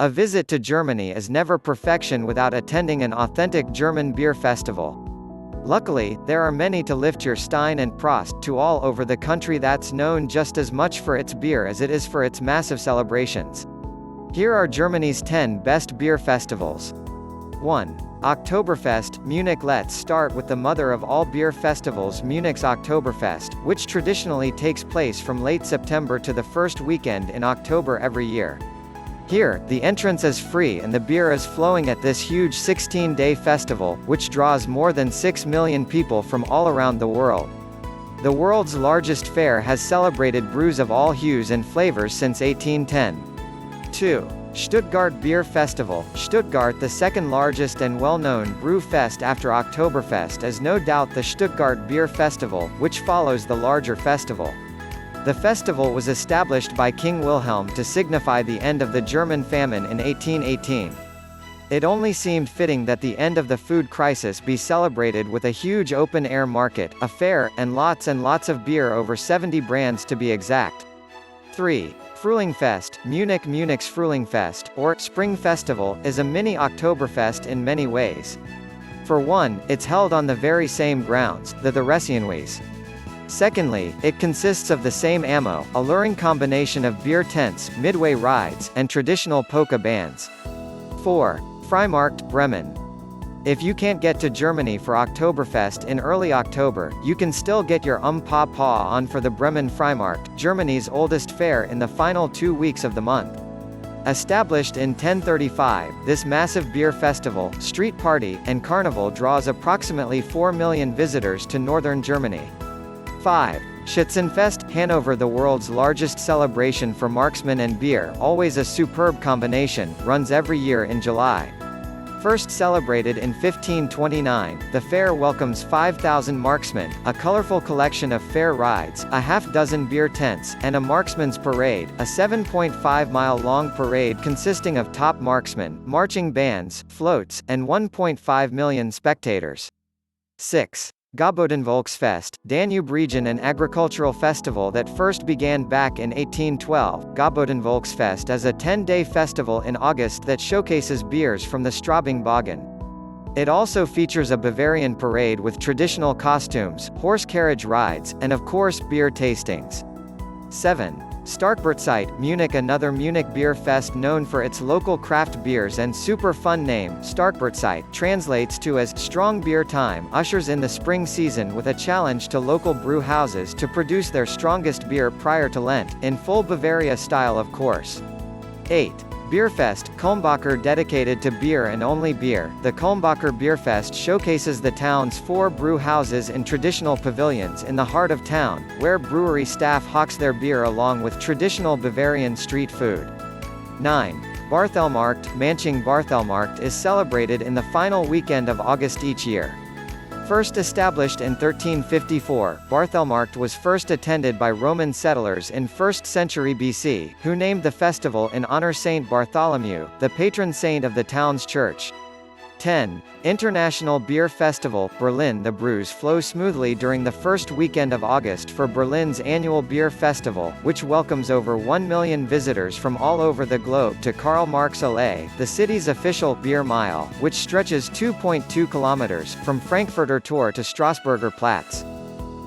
A visit to Germany is never perfection without attending an authentic German beer festival. Luckily, there are many to lift your Stein and Prost to all over the country that's known just as much for its beer as it is for its massive celebrations. Here are Germany's 10 best beer festivals. 1. Oktoberfest, Munich Let. Start with the mother of all beer festivals, Munich's Oktoberfest, which traditionally takes place from late September to the first weekend in October every year. Here, the entrance is free and the beer is flowing at this huge 16-day festival, which draws more than 6 million people from all around the world. The world's largest fair has celebrated brews of all hues and flavors since 1810. 2. Stuttgart Beer Festival. Stuttgart, the second largest and well-known brew fest after Oktoberfest, is no doubt the Stuttgart Beer Festival, which follows the larger festival. The festival was established by King Wilhelm to signify the end of the German famine in 1818. It only seemed fitting that the end of the food crisis be celebrated with a huge open-air market, a fair, and lots of beer, over 70 brands to be exact. 3. Frühlingfest. Munich's Frühlingfest, or Spring Festival, is a mini Oktoberfest in many ways. For one, it's held on the very same grounds, the Theresienwiese. Secondly, it consists of the same alluring combination of beer tents, midway rides, and traditional polka bands. 4. Freimarkt, Bremen. If you can't get to Germany for Oktoberfest in early October, you can still get your paw on for the Bremen Freimarkt, Germany's oldest fair, in the final 2 weeks of the month. Established in 1035, this massive beer festival, street party, and carnival draws approximately 4 million visitors to northern Germany. 5. Schützenfest, Hanover. The world's largest celebration for marksmen and beer, always a superb combination, runs every year in July. First celebrated in 1529, the fair welcomes 5,000 marksmen, a colorful collection of fair rides, a half-dozen beer tents, and a marksman's parade, a 7.5-mile-long parade consisting of top marksmen, marching bands, floats, and 1.5 million spectators. 6. Garbodenvolksfest, Danube region. An agricultural festival that first began back in 1812, Garbodenvolksfest is a 10-day festival in August that showcases beers from the Straubing Bogen. It also features a Bavarian parade with traditional costumes, horse carriage rides, and of course beer tastings. 7. Starkbierzeit, Munich Another Munich beer fest. Known for its local craft beers and super fun name, Starkbierzeit translates to as strong beer time, ushers in the spring season with a challenge to local brew houses to produce their strongest beer prior to Lent, in full Bavaria style of course. 8. Bierfest, Kulmbacher. Dedicated to beer and only beer, the Kulmbacher Bierfest showcases the town's 4 brew houses in traditional pavilions in the heart of town, where brewery staff hawks their beer along with traditional Bavarian street food. 9. Barthelmarkt, Manching Barthelmarkt is celebrated in the final weekend of August each year. First established in 1354, Barthelmarkt was first attended by Roman settlers in 1st century BC, who named the festival in honor Saint Bartholomew, the patron saint of the town's church. 10. International Beer Festival, Berlin. The brews flow smoothly during the first weekend of August for Berlin's annual beer festival, which welcomes over 1 million visitors from all over the globe to Karl Marx Allee, the city's official beer mile, which stretches 2.2 kilometers, from Frankfurter Tor to Strasburger Platz.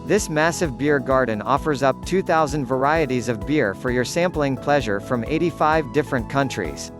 This massive beer garden offers up 2,000 varieties of beer for your sampling pleasure from 85 different countries.